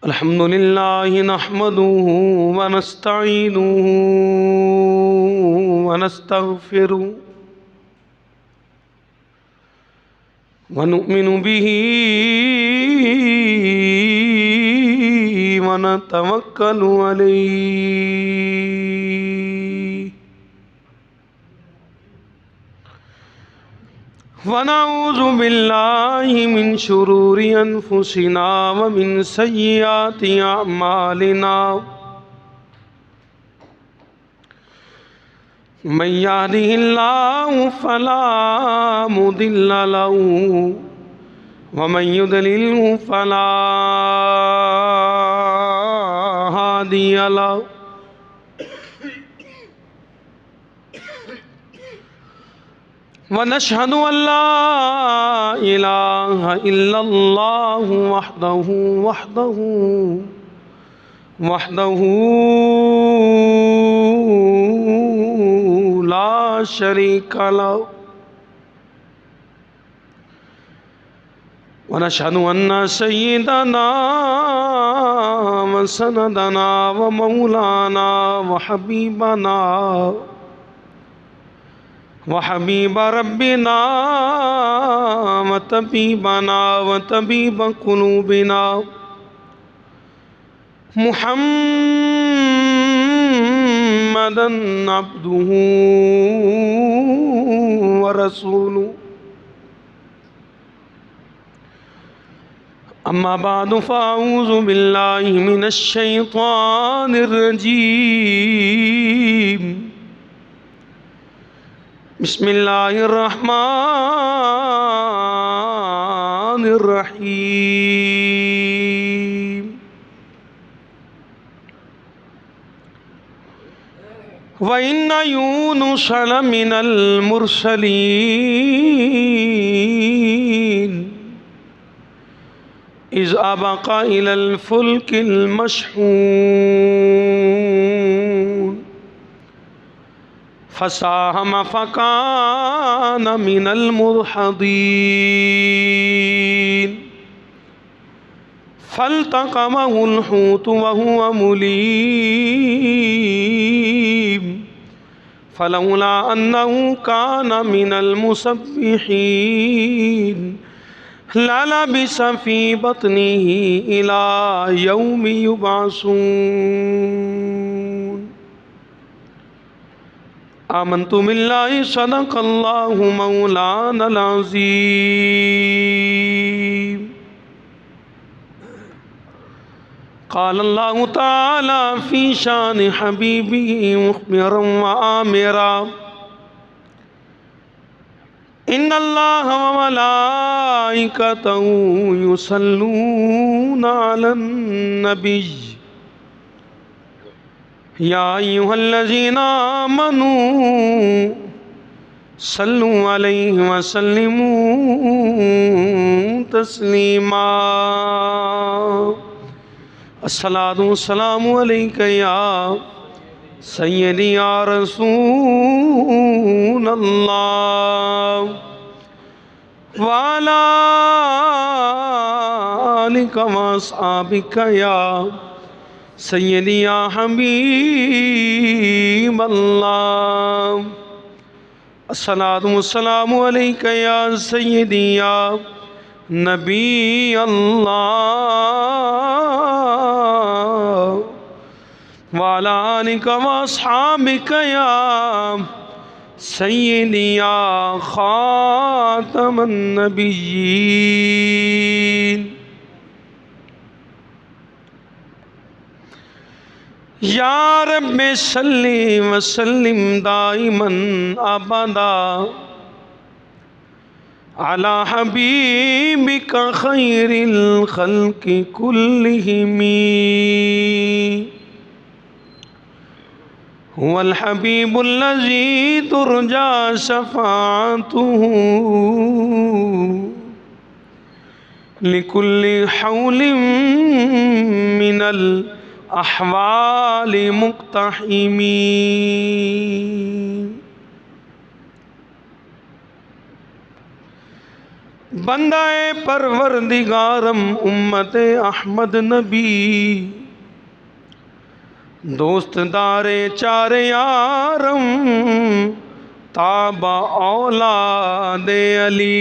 अल्हम्दुलिल्लाह नहमदुहु व नस्तईनुहु व नस्तगफिरुहु व नु'मिनु बिही व नतवक्कलु अलैहि व नऊज़ु बिल्लाहि मिन शुरूरि अनफुसिना व मिन सय्यिआति अअमालिना मन यहदिहिल्लाहु फला मुदिल्ल लहु व मन युद्लिल्हु फला हादिय लहु व नशहदु अल्ला इलाहा इल्लल्लाहु वहदहु ला शरीका लहु व नशहदु अन्ना सय्यिदना व सनदना व मौलाना व हबीब रब्बिना व तबीबना व तबीब कुलूबिना मुहम्मदन अब्दुहु व रसूलुहु अम्मा बादु फ़अऊज़ु बिल्लाहि मिनश शैतानिर रजीम बिस्मिल्लाहिर रहमानिर रहीम व इन्ना यूनुस लमिनल मुरसलीन इज़ अबक़ा इलल फुल्किल मशहून फ़साहम फ़कान मिनल मुदहदीन फ़ल्तक़महुल हूत व हुवा मुलीम फ़लौला अन्नहु कान मिनल मुसब्बिहीन ललबिस फ़ी बत्निही इला यौमि युबअसून आमन्तु बिल्लाहि सदक़ल्लाहु मौलानल अज़ीम क़ाल अल्लाहु तआला फ़ी शान हबीबिही मुख़बिरन व आमिरा इन्नल्लाह व मलाइकतहु युसल्लूना अलन नबी या अय्युहल्लज़ीना आमनू सल्लु अलैहि व सल्लिमू तस्लीमा अस्सलातु वस्सलामु अलैका या सय्यदी या रसूलल्लाह व अला आलिका व अस्हाबिका या सय्यदी या हबीबल्लाह अस्सलातु वस्सलामु अलैका या सय्यदी या नबी अल्लाह व अला आलिका व अस्हाबिका या सय्यदी या खातमन नबिय्यीन या रब्बि सल्लि व सल्लिम दाइमन अबदा अला हबीबिका खैरिल खल्क़ि कुल्लिहिमी हुवल हबीबुल्लज़ी तुरजा शफ़ाअतुहु लिकुल्लि हौलिम मिनल अहवालि मुक़्तहिमी बंदाए परवरदिगारम उम्मत अहमद नबी, दोस्त दारे चार यारम ताबा औलादे अली।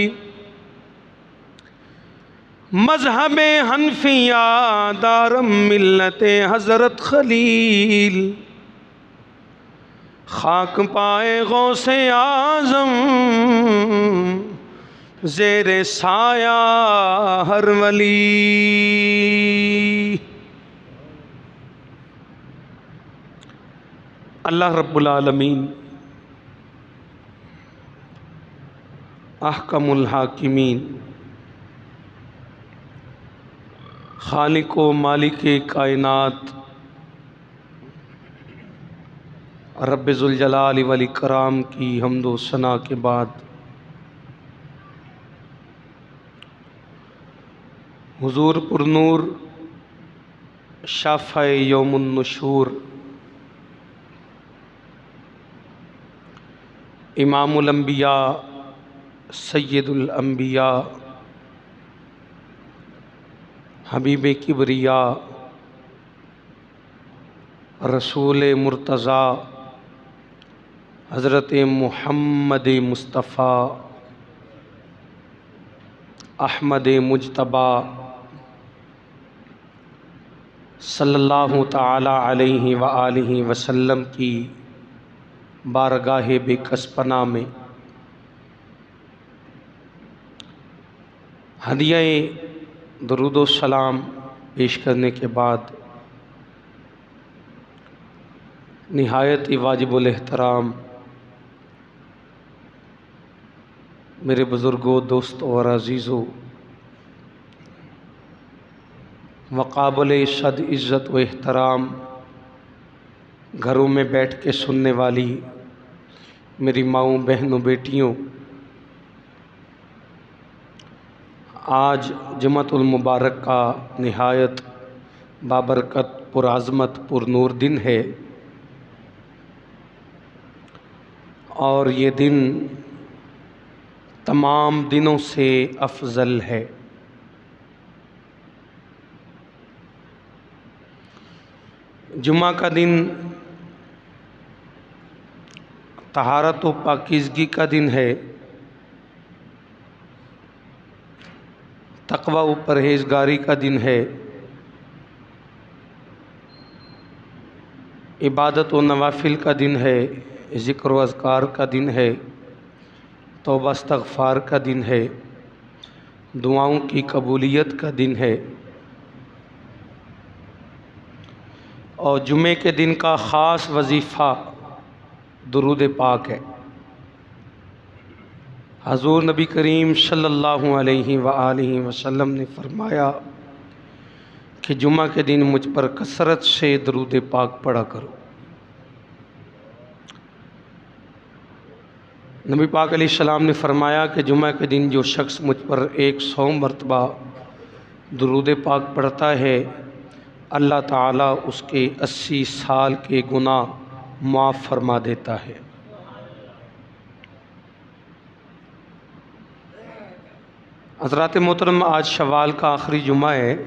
मजहब हनफिया दारम मिल्लत हज़रत खलील, खाक पाए गौसे आज़म ज़ेरे साया हर वली। अल्लाह रब्बुल आलमीन अहकमुल हाकिमीन, खालिक व मालिक कायनात, रब्बे ज़ुल जलाल वल इकराम की हम्दो सना के बाद हुजूर पुरनूर शाफ़ाए यौमुन नुशूर इमामुल अंबिया सय्यदुल अंबिया हबीब किबरिया रसूल मुर्तज़ा हज़रत मुहम्मद मुस्तफ़ा अहमद मुज्तबा सल्लल्लाहु ताला अलैहि व आलिहि वसल्लम की बारगाह बेकसपना में हदिया दरूद व सलाम पेश करने के बाद निहायत वाजिबुल एहतराम मेरे बुज़ुर्गों, दोस्तों और अज़ीज़ों, वक़ाबिल शद इज़्ज़त व एहतराम घरों में बैठ के सुनने वाली मेरी माँओं, बहनों, बेटियों, आज जुम्मतुल मुबारक का निहायत बाबरकत पुरअज़मत पुरनूर दिन है और ये दिन तमाम दिनों से अफजल है। जुम्मा का दिन तहारत व पाकीज़गी का दिन है, तक़वा व परहेज़गारी का दिन है, इबादत व नवाफिल का दिन है, ज़िक्र व अज़कार का दिन है, तौबा इस्तग़फ़ार का दिन है, दुआओं की कबूलियत का दिन है। और जुमे के दिन का ख़ास वजीफ़ा दुरूद पाक है। हज़ूर नबी करीम सल्लल्लाहु अलैहि व आलिहि वसल्लम ने फरमाया कि जुमा के दिन मुझ पर कसरत से दुरूद पाक पढ़ा करो। नबी पाक अलैहिस्सलाम ने फरमाया कि जुमा के दिन जो शख्स मुझ पर 100 मरतबा दुरूद पाक पढ़ता है, अल्लाह ताला उसके 80 साल के गुनाह माफ़ फरमा देता है। हज़रात मोहतरम, आज शवाल का आखिरी जुमा है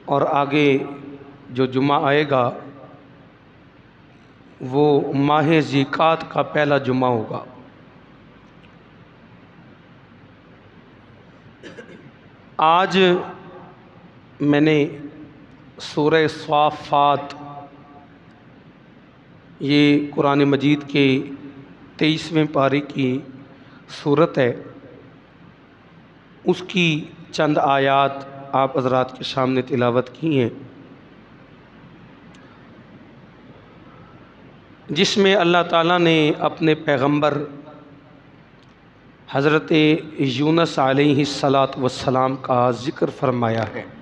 और आगे जो जुमा आएगा वो माह ज़िकात का पहला जुमा होगा। आज मैंने सूरह स्वाफ़ात, ये कुरान मजीद के 23वें पारे की सूरत है, उसकी चंद आयात आप हज़रात के सामने तिलावत की हैं, जिसमें अल्लाह ताला ने अपने पैगंबर हज़रत यूनुस अलैहिस्सलातु वस्सलाम का ज़िक्र फरमाया है।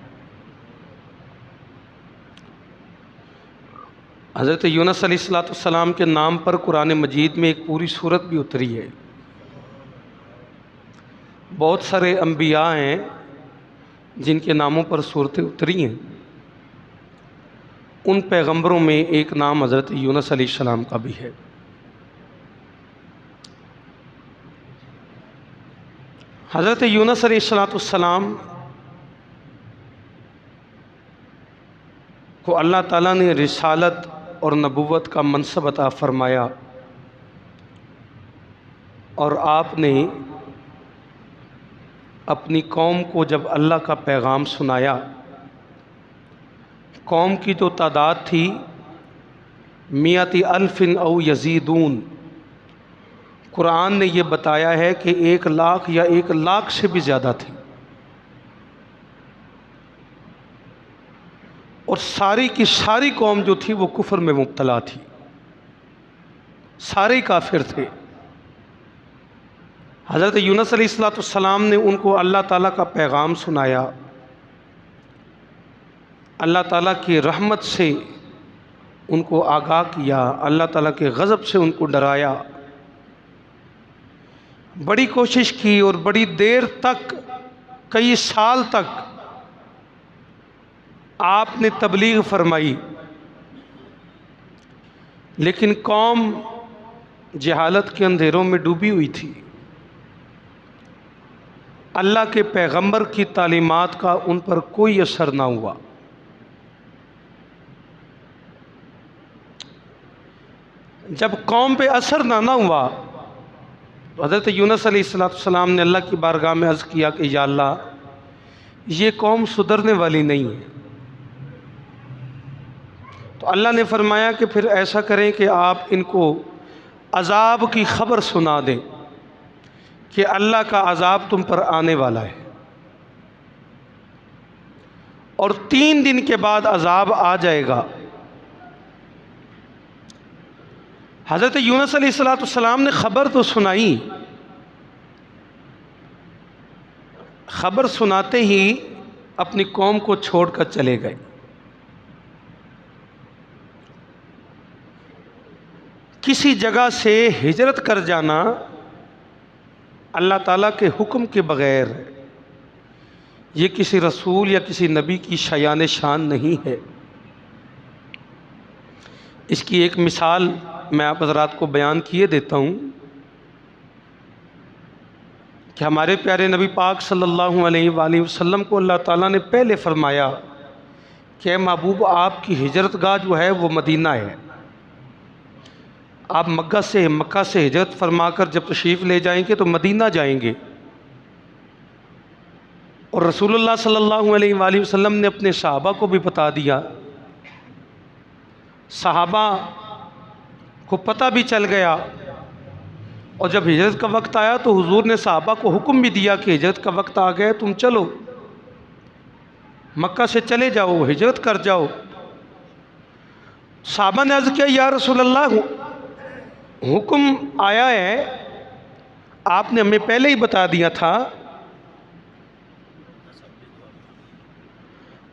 हज़रत यूनुस अलैहिस्सलातु वस्सलाम के नाम पर कुरान मजीद में एक पूरी सूरत भी उतरी है। बहुत सारे अंबिया हैं जिनके नामों पर सूरतें उतरी हैं। उन पैगंबरों में एक नाम हज़रत यूनुस अलैहिस्सलाम का भी है। हज़रत यूनुस अलैहिस्सलाम को अल्लाह ताला ने रिसालत और नबुव्वत का मनसब अता फ़रमाया और आपने अपनी कौम को जब अल्लाह का पैगाम सुनाया, कौम की जो तादाद थी मियाती अल्फिन औ यजीदून, कुरान ने ये बताया है कि 1 लाख या 1 लाख से भी ज़्यादा थी। और सारी की सारी कौम जो थी वो कुफ्र में मुब्तला थी, सारे काफिर थे। हज़रत यूनुस अलैहिस्सलाम ने उनको अल्लाह ताला का पैगाम सुनाया, अल्लाह ताला की रहमत से उनको आगाह किया, अल्लाह ताला के गज़ब से उनको डराया। बड़ी कोशिश की और बड़ी देर तक, कई साल तक आपने तबलीग फरमाई, लेकिन कौम जहालत के अंधेरों में डूबी हुई थी। अल्लाह के पैगंबर की तालीमात का उन पर कोई असर ना हुआ। जब कौम पे असर ना हुआ तो हज़रत यूनुस अलैहिस्सलाम ने अल्लाह की बारगाह में अर्ज़ किया कि या अल्लाह, ये कौम सुधरने वाली नहीं है। तो अल्लाह ने फरमाया कि फिर ऐसा करें कि आप इनको अज़ाब की ख़बर सुना दें कि अल्लाह का अज़ाब तुम पर आने वाला है, और 3 दिन के बाद अज़ाब आ जाएगा। हज़रत यूनुस अलैहिस्सलाम ने ख़बर तो सुनाई, ख़बर सुनाते ही अपनी कौम को छोड़कर चले गए। किसी जगह से हिजरत कर जाना अल्लाह ताला के हुक्म के बग़ैर, ये किसी रसूल या किसी नबी की शायान शान नहीं है। इसकी एक मिसाल मैं आप हज़रात को बयान किए देता हूँ कि हमारे प्यारे नबी पाक सल्लल्लाहु अलैहि वसल्लम को अल्लाह ताला ने पहले फ़रमाया कि महबूब, आपकी हिजरत गाह जो है वो मदीना है। आप मक्का से हिजरत फरमाकर जब तशरीफ़ ले जाएंगे तो मदीना जाएंगे। और रसूलुल्लाह सल्लल्लाहु अलैहि वसल्लम ने अपने सहाबा को भी बता दिया। सहाबा को पता भी चल गया, और जब हिजरत का वक्त आया तो हुजूर ने सहाबा को हुक्म भी दिया कि हिजरत का वक्त आ गया, तुम चलो मक्का से चले जाओ, हिजरत कर जाओ। सहाबा ने अर्ज़ किया, या रसूलल्लाह, हुक्म आया है, आपने हमें पहले ही बता दिया था,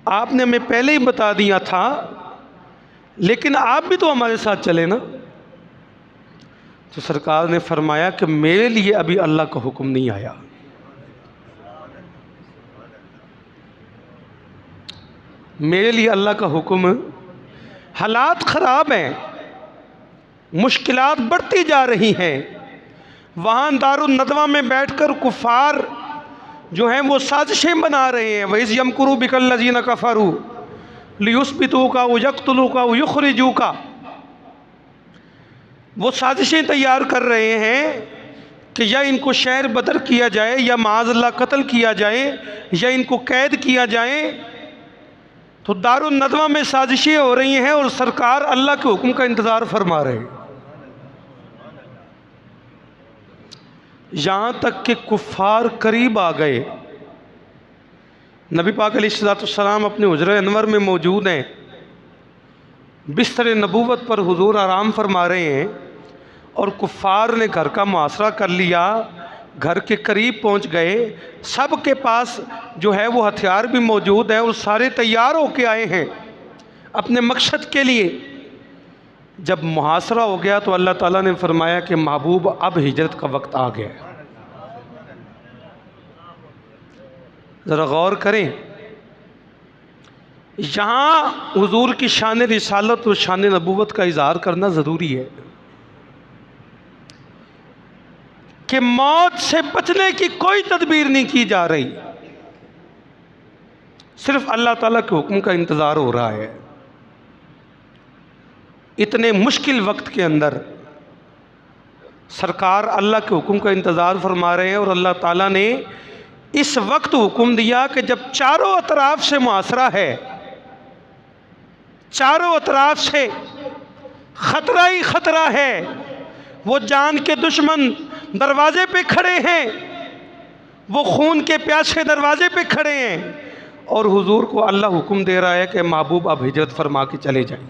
आपने हमें पहले ही बता दिया था, लेकिन आप भी तो हमारे साथ चले ना। तो सरकार ने फरमाया कि मेरे लिए अभी अल्लाह का हुक्म नहीं आया। मेरे लिए अल्लाह का हुक्म, हालात ख़राब हैं, मुश्किलात बढ़ती जा रही हैं। वहाँ दारुन नदवा में बैठकर कुफ़ार जो हैं वो साजिशें बना रहे हैं। वइज़ यमकुरू बिकल्लज़ीना कफ़रू लियुस्बितूका व यक़्तुलूका व युख़रिजूका, वो साजिशें तैयार कर रहे हैं कि या इनको शहर बदर किया जाए, या माअज़ल्लाह कत्ल किया जाए, या इनको कैद किया जाए। तो दारुन नदवा में साजिशें हो रही हैं और सरकार अल्लाह के हुक्म का इंतज़ार फरमा रहे हैं। यहाँ तक कि कुफ़ार करीब आ गए। नबी पाक अलैहिस्सलाम अपने हुजरे अनवर में मौजूद हैं, बिस्तर नबूवत पर हुजूर आराम फरमा रहे हैं, और कुफ़ार ने घर का मुहासरा कर लिया, घर के करीब पहुँच गए। सब के पास जो है वो हथियार भी मौजूद हैं और सारे तैयार होके आए हैं अपने मकसद के लिए। जब मुहासरा हो गया तो अल्लाह ताला ने फरमाया कि महबूब, अब हिजरत का वक्त आ गया। ज़रा गौर करें, यहाँ हुजूर की शान रिसालत और शान नबूवत का इज़हार करना ज़रूरी है। कि मौत से बचने की कोई तदबीर नहीं की जा रही, सिर्फ अल्लाह ताला के हुक्म का इंतज़ार हो रहा है। इतने मुश्किल वक्त के अंदर सरकार अल्लाह के हुक्म का इंतज़ार फरमा रहे हैं, और अल्लाह ताला ने इस वक्त हुक्म दिया कि जब चारों अतराफ से मुआसरा है, चारों अतराफ से ख़तरा ही ख़तरा है, वो जान के दुश्मन दरवाजे पे खड़े हैं, वो खून के प्यासे दरवाजे पे खड़े हैं, और हुजूर को अल्लाह हुक्म दे रहा है कि महबूब आप हिजरत फरमा के चले जाएं।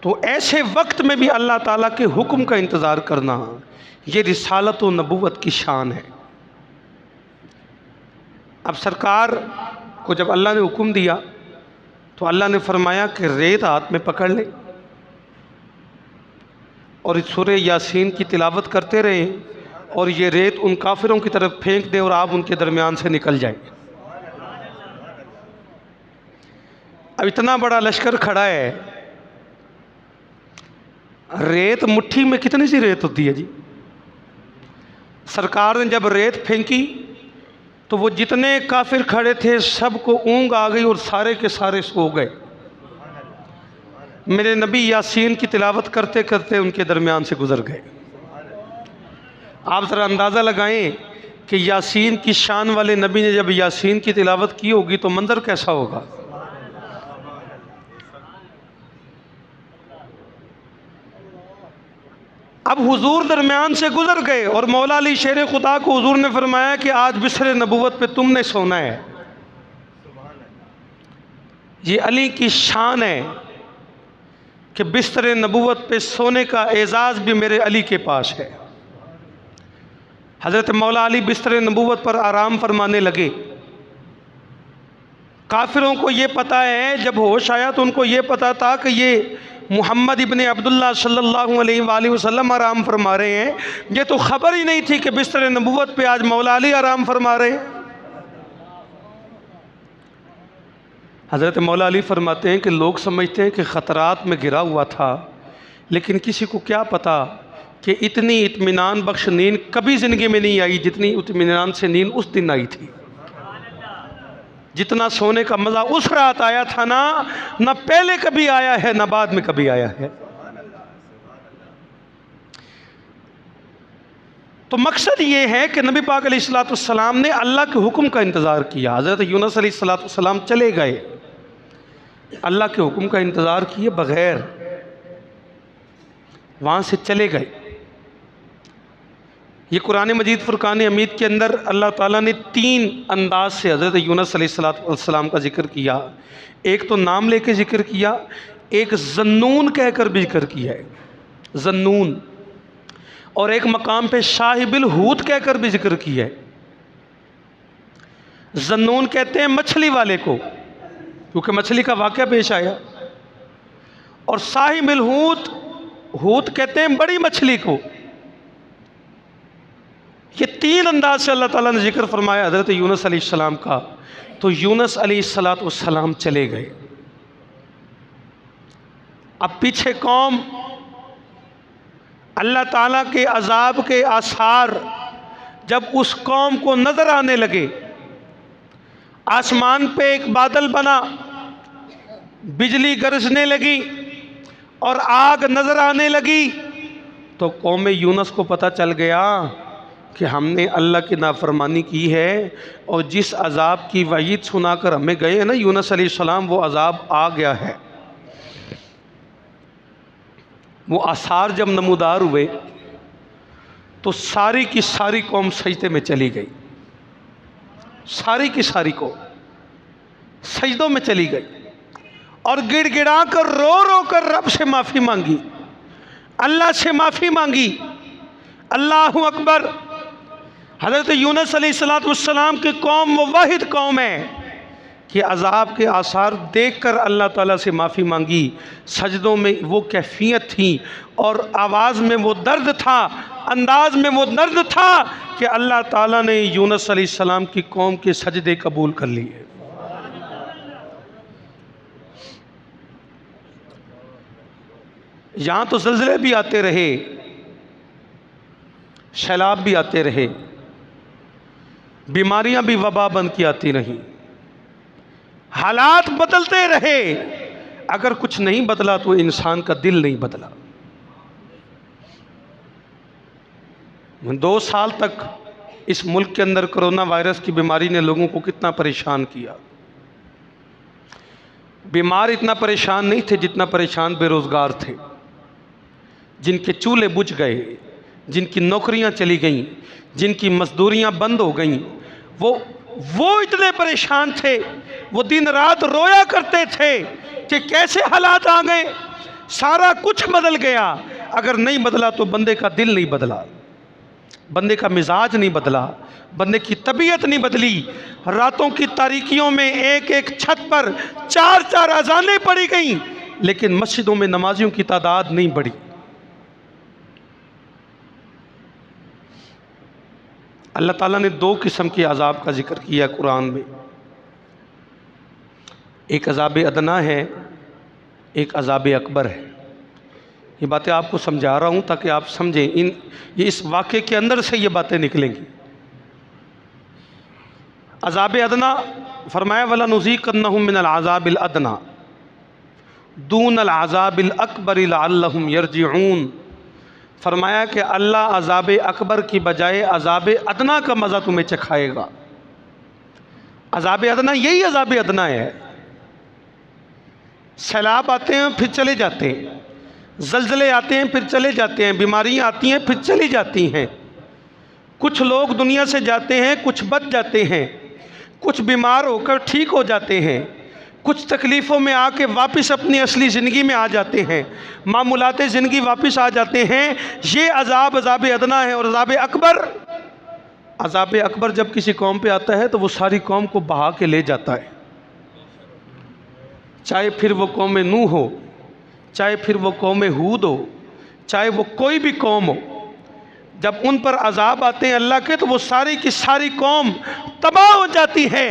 तो ऐसे वक्त में भी अल्लाह ताला के हुक्म का इंतज़ार करना, ये रिसालत व नबूवत की शान है। अब सरकार को जब अल्लाह ने हुक्म दिया तो अल्लाह ने फरमाया कि रेत हाथ में पकड़ ले और इस सूरह यासीन की तिलावत करते रहे, और ये रेत उन काफिरों की तरफ फेंक दे और आप उनके दरमियान से निकल जाए। अब इतना बड़ा लश्कर खड़ा है, रेत मुट्ठी में कितनी सी रेत होती है जी। सरकार ने जब रेत फेंकी तो वो जितने काफिर खड़े थे सबको ऊँग आ गई और सारे के सारे सो गए। मेरे नबी यासीन की तिलावत करते करते उनके दरमियान से गुजर गए। आप ज़रा अंदाज़ा लगाएं कि यासीन की शान वाले नबी ने जब यासीन की तिलावत की होगी तो मंजर कैसा होगा। अब हुजूर दरमियान से गुजर गए और मौला अली शेर खुदा को हुजूर ने फरमाया कि आज बिस्तर नबूवत पे तुमने सोना है। ये अली की शान है कि बिस्तर नबूवत पे सोने का एजाज़ भी मेरे अली के पास है। हज़रत मौला अली बिस्तर नबूवत पर आराम फरमाने लगे। काफिरों को ये पता है, जब होश आया तो उनको ये पता था कि ये मोहम्मद इब्ने अब्दुल्ला सल्लल्लाहु अलैहि वसल्लम आराम फरमा रहे हैं। ये तो खबर ही नहीं थी कि बिस्तर नबूवत पे आज मौला अली आराम फरमा रहे हैं। हज़रत मौला अली फरमाते हैं कि लोग समझते हैं कि ख़तरात में गिरा हुआ था, लेकिन किसी को क्या पता कि इतनी इत्मीनान बख्श नींद कभी ज़िंदगी में नहीं आई जितनी इत्मीनान से नींद उस दिन आई थी। जितना सोने का मज़ा उस रात आया था ना पहले कभी आया है ना बाद में कभी आया है। तो मकसद ये है कि नबी पाक अलैहिस्सलाम ने अल्लाह के हुक्म का इंतज़ार किया। हज़रत यूनुस अलैहिस्सलाम चले गए, अल्लाह के हुक्म का इंतज़ार किए बग़ैर वहाँ से चले गए। ये कुरान मजीद फ़ुरक़ान हमीद के अंदर अल्लाह ताला ने 3 अंदाज से हज़रत यूनुस अलैहिस्सलाम का जिक्र किया। एक तो नाम लेके जिक्र किया, एक ज़न्नून कहकर भी जिक्र किया है, ज़न्नून, और एक मकाम पे शाहिबिल हूत कहकर भी जिक्र किया है। ज़न्नून कहते हैं मछली वाले को, क्योंकि मछली का वाक़या पेश आया, और साहिबिल हूत, हूत कहते हैं बड़ी मछली को। ये 3 अंदाज से अल्लाह ताला ने जिक्र फरमाया हज़रत यूनुस अलैहिस्सलाम का। तो यूनुस अलैहिस्सलाम चले गए। अब पीछे कौम अल्लाह ताला के अजाब के आसार जब उस कौम को नज़र आने लगे, आसमान पे एक बादल बना, बिजली गरजने लगी और आग नज़र आने लगी, तो कौम यूनुस को पता चल गया कि हमने अल्लाह की नाफरमानी की है, और जिस अजाब की वईद सुनाकर हमें गए हैं ना यूनुस अलैहिस्सलाम, वो अजाब आ गया है। वो आसार जब नमूदार हुए तो सारी की सारी कौम सजदे में चली गई, सारी की सारी कौम सजदों में चली गई और गिड़गिड़ा कर रो रो कर रब से माफ़ी मांगी, अल्लाह से माफ़ी मांगी। अल्लाहु अकबर। हज़रत यूनुस अलैहिस्सलाम की कौम वो वाहिद कौम है कि अज़ाब के आसार देखकर अल्लाह ताला से माफ़ी मांगी। सजदों में वो कैफियत थी और आवाज़ में वो दर्द था, अंदाज में वो दर्द था कि अल्लाह ताला ने यूनुस अलैहिस्सलाम की कौम के सजदे कबूल कर लिए। यहाँ तो ज़लज़ले भी आते रहे, सैलाब भी आते रहे, बीमारियां भी वबा बन के आती रहीं, हालात बदलते रहे। अगर कुछ नहीं बदला तो इंसान का दिल नहीं बदला। 2 साल तक इस मुल्क के अंदर कोरोना वायरस की बीमारी ने लोगों को कितना परेशान किया। बीमार इतना परेशान नहीं थे जितना परेशान बेरोज़गार थे, जिनके चूल्हे बुझ गए, जिनकी नौकरियां चली गईं, जिनकी मजदूरियां बंद हो गईं, वो इतने परेशान थे, वो दिन रात रोया करते थे कि कैसे हालात आ गए, सारा कुछ बदल गया। अगर नहीं बदला तो बंदे का दिल नहीं बदला, बंदे का मिजाज नहीं बदला, बंदे की तबीयत नहीं बदली। रातों की तारीकियों में एक एक छत पर 4-4 अजानें पड़ी गईं, लेकिन मस्जिदों में नमाजियों की तादाद नहीं बढ़ी। अल्लाह ताला ने 2 किस्म के अजाब का जिक्र किया कुरान में। एक अजाब अदना है, एक अजाब अकबर है। ये बातें आपको समझा रहा हूँ ताकि आप समझें। ये इस वाक़े के अंदर से ये बातें निकलेंगी। अजाब अदना फरमाया वला नुज़ीक़न्नहुम मिनल अज़ाबिल अदना दूनल अज़ाबिल अकबर लअल्लहुम यरजिऊन। फरमाया कि अल्लाह अज़ाब अकबर की बजाय अज़ाब अदना का मज़ा तुम्हें चखाएगा। अज़ाब अदना यही अज़ाब अदना है। सैलाब आते हैं फिर चले जाते हैं, ज़लज़ले आते हैं फिर चले जाते हैं, बीमारियां आती हैं फिर चली जाती हैं। कुछ लोग दुनिया से जाते हैं, कुछ बच जाते हैं, कुछ बीमार होकर ठीक हो जाते हैं, कुछ तकलीफ़ों में आके वापस अपनी असली ज़िंदगी में आ जाते हैं, मामूलात ज़िंदगी वापस आ जाते हैं। ये अज़ाब अदना है। और अज़ाब अकबर जब किसी कौम पे आता है तो वो सारी कौम को बहा के ले जाता है, चाहे फिर वो कौम नूह हो, चाहे फिर वो कौम हूद हो, चाहे वो कोई भी कौम हो। जब उन पर अज़ाब आते हैं अल्लाह के तो वो सारी की सारी कौम तबाह हो जाती है।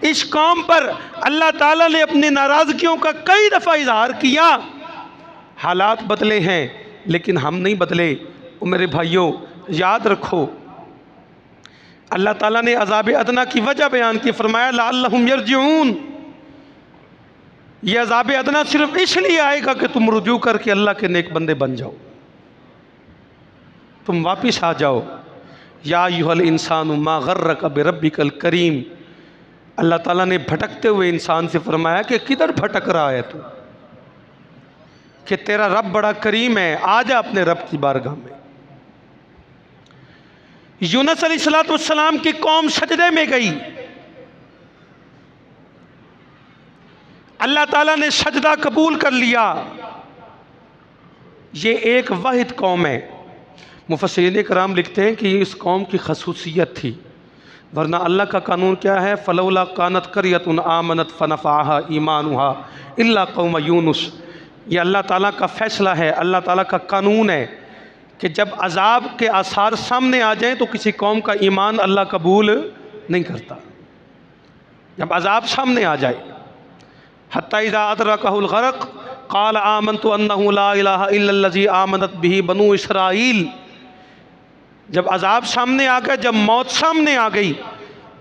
इस कौम पर अल्लाह ताला ने अपनी नाराज़गियों का कई दफ़ा इजहार किया। हालात बदले हैं लेकिन हम नहीं बदले। मेरे भाइयों याद रखो, अल्लाह ताला ने अज़ाब अदना की वजह बयान की, फरमाया लअल्लहुम यरजिऊन। ये अज़ाब अदना सिर्फ इसलिए आएगा कि तुम रुजू करके अल्लाह के नेक बंदे बन जाओ, तुम वापिस आ जाओ। या अय्युहल इंसानु मा गर्रक बिरब्बिकल करीम। अल्लाह ताला ने भटकते हुए इंसान से फरमाया कि किधर भटक रहा है तू, कि तेरा रब बड़ा करीम है, आ जा अपने रब की बारगाह में। यूनुस अलैहिस्सलाम की कौम सजदे में गई, अल्लाह ताला ने सजदा कबूल कर लिया। ये एक वाहिद कौम है। मुफस्सिरीन कराम लिखते हैं कि इस कौम की खसूसियत थी, वरना अल्लाह का कानून क्या है, फलौला कानत करियतुन आमनत फनफ़अहा ईमानुहा इल्ला कौम यूनुस। ये अल्लाह ताला का फ़ैसला है, अल्लाह ताला का कानून है कि जब अज़ाब के आसार सामने आ जाएं तो किसी कौम का ईमान अल्लाह कबूल नहीं करता। जब अज़ाब सामने आ जाए, हत्ता इज़ा अदरकहुल गरक़ क़ाल आमनतु अन्नहु ला इलाहा इल्लल्लज़ी आमनत बिही बनु इसराईल। जब अज़ाब सामने आ गया, जब मौत सामने आ गई,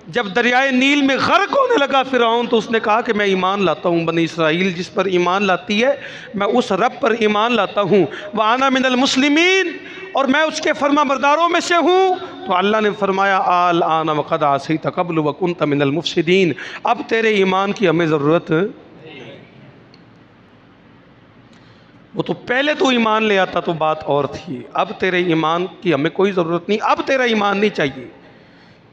जब दरियाए नील में गर्क होने लगा फ़िरऔन, तो उसने कहा कि मैं ईमान लाता हूँ, बनी इसराइल जिस पर ईमान लाती है मैं उस रब पर ईमान लाता हूँ। व आना मिनल मुस्लिमीन, और मैं उसके फरमाबरदारों में से हूँ। तो अल्लाह ने फरमाया आल आना वक़द आसैत क़ब्ल व कुन्त मिनल मुफ़सिदीन। अब तेरे ईमान की हमें ज़रूरत, वो तो पहले तो ईमान ले आता तो बात और थी, अब तेरे ईमान की हमें कोई ज़रूरत नहीं, अब तेरा ईमान नहीं चाहिए,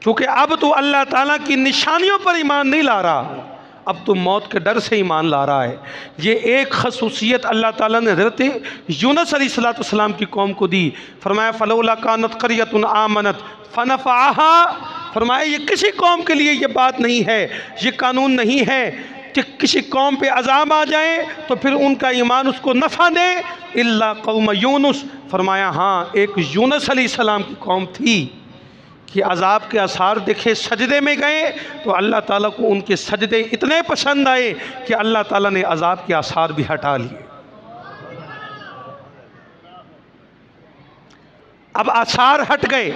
क्योंकि अब तो अल्लाह ताला की निशानियों पर ईमान नहीं ला रहा, अब तो मौत के डर से ईमान ला रहा है। ये एक खसूसियत अल्लाह ताला ने हज़रत यूनुस अलैहिस्सलाम की कौम को दी। फरमाया फलौला कानत क़रियतुन आमनत फनफ़अहा। फरमाया ये किसी कौम के लिए ये बात नहीं है, ये कानून नहीं है कि किसी कौम पे अज़ाब आ जाए तो फिर उनका ईमान उसको नफ़ा दे, इल्ला कौम यूनुस। फरमाया हाँ, एक यूनुस अलैहिस्सलाम की कौम थी कि अज़ाब के आसार देखे, सजदे में गए तो अल्लाह ताला को उनके सजदे इतने पसंद आए कि अल्लाह ताला ने अज़ाब के आसार भी हटा लिए। अब आसार हट गए।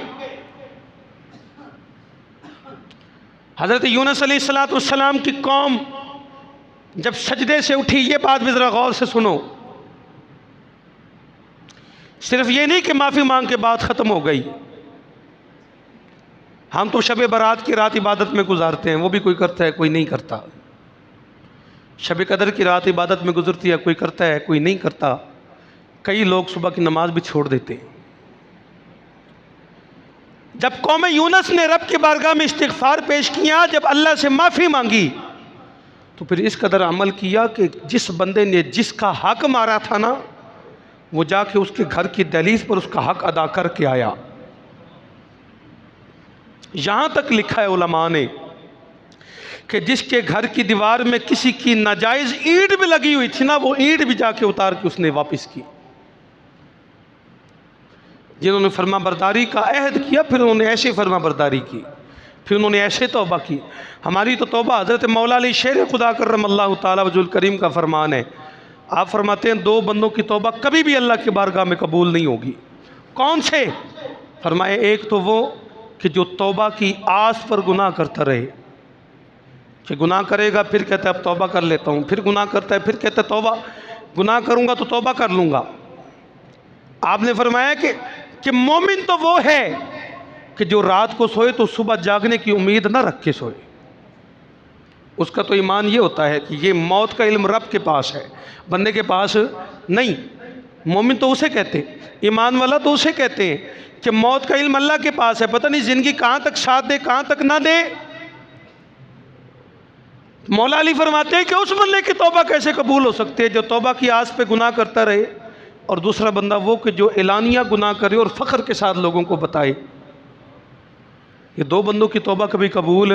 हज़रत यूनुस अलैहिस्सलाम की कौम जब सजदे से उठी, ये बात भी ज़रा गौर से सुनो, सिर्फ ये नहीं कि माफ़ी मांग के बात ख़त्म हो गई। हम तो शब बारात की रात इबादत में गुजारते हैं, वो भी कोई करता है कोई नहीं करता। शब कदर की रात इबादत में गुजरती है, कोई करता है कोई नहीं करता। कई लोग सुबह की नमाज भी छोड़ देते हैं। जब कौम यूनुस ने रब की बारगाह में इस्तिग़फ़ार पेश किया, जब अल्लाह से माफ़ी मांगी, तो फिर इस कदर अमल किया कि जिस बंदे ने जिसका हक मारा था ना, वो जाके उसके घर की दहलीज पर उसका हक अदा करके आया। यहाँ तक लिखा है उलमा ने कि जिसके घर की दीवार में किसी की नाजायज़ ईंट भी लगी हुई थी ना, वो ईंट भी जाके उतार के उसने वापस की। जिन्होंने फरमा बरदारी का अहद किया, फिर उन्होंने ऐसे फरमा बरदारी की, फिर उन्होंने ऐसे तौबा की। हमारी तो तौबा हज़रत मौला अली शेर खुदा कररमल्लाहु ताला वजुल करीम का फरमान है। आप फरमाते हैं दो बंदों की तौबा कभी भी अल्लाह की बारगाह में कबूल नहीं होगी। कौन से? फरमाए एक तो वो कि जो तौबा की आस पर गुनाह करता रहे, कि गुनाह करेगा फिर कहता है अब तौबा कर लेता हूँ, फिर गुनाह करता है फिर कहता है तौबा गुनाह करूँगा तो तौबा कर लूँगा। आपने फरमाया कि मोमिन तो वो है कि जो रात को सोए तो सुबह जागने की उम्मीद ना रख के सोए। उसका तो ईमान ये होता है कि ये मौत का इल्म रब के पास है, बंदे के पास नहीं। मोमिन तो उसे कहते हैं, ईमान वाला तो उसे कहते हैं कि मौत का इल्म अल्लाह के पास है, पता नहीं ज़िंदगी कहाँ तक साथ दे कहाँ तक ना दे। मौला अली फरमाते हैं कि उस बंदे की तौबा कैसे कबूल हो सकती है जो तौबा की आस पे गुनाह करता रहे, और दूसरा बंदा वो कि जो एलानिया गुनाह करे और फ़ख्र के साथ लोगों को बताए। ये दो बंदों की तौबा कभी कबूल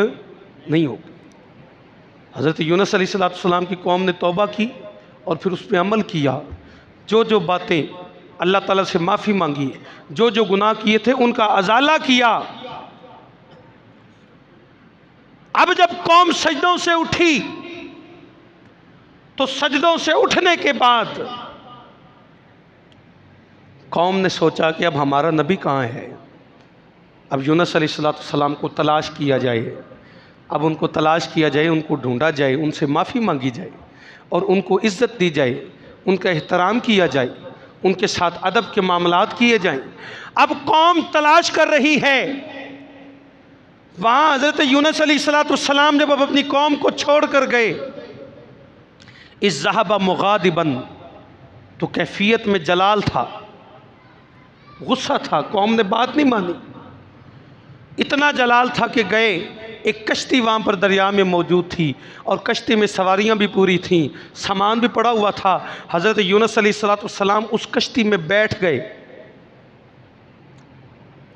नहीं होगी। हज़रत यूनुस अलैहिस्सलाम की कौम ने तौबा की और फिर उस पर अमल किया। जो जो बातें अल्लाह ताला से माफ़ी मांगी, जो जो गुनाह किए थे उनका अजाला किया। अब जब कौम सजदों से उठी तो सजदों से उठने के बाद कौम ने सोचा कि अब हमारा नबी कहाँ है। अब यूनुस अलैहिस्सलाम को तलाश किया जाए, अब उनको तलाश किया जाए, उनको ढूंढा जाए, उनसे माफ़ी मांगी जाए और उनको इज़्ज़त दी जाए, उनका एहतराम किया जाए, उनके साथ अदब के मामलात किए जाएं। अब कौम तलाश कर रही है। वहाँ हज़रत यूनुस अलैहिस्सलाम जब अब अपनी कौम को छोड़ कर गए, इस ज़हबा मुगादिबन, तो कैफियत में जलाल था, गुस्सा था, कौम ने बात नहीं मानी। इतना जलाल था कि गए, एक कश्ती वहाँ पर दरिया में मौजूद थी और कश्ती में सवारियाँ भी पूरी थीं, सामान भी पड़ा हुआ था। हज़रत यूनुस अलैहिस्सलाम उस कश्ती में बैठ गए।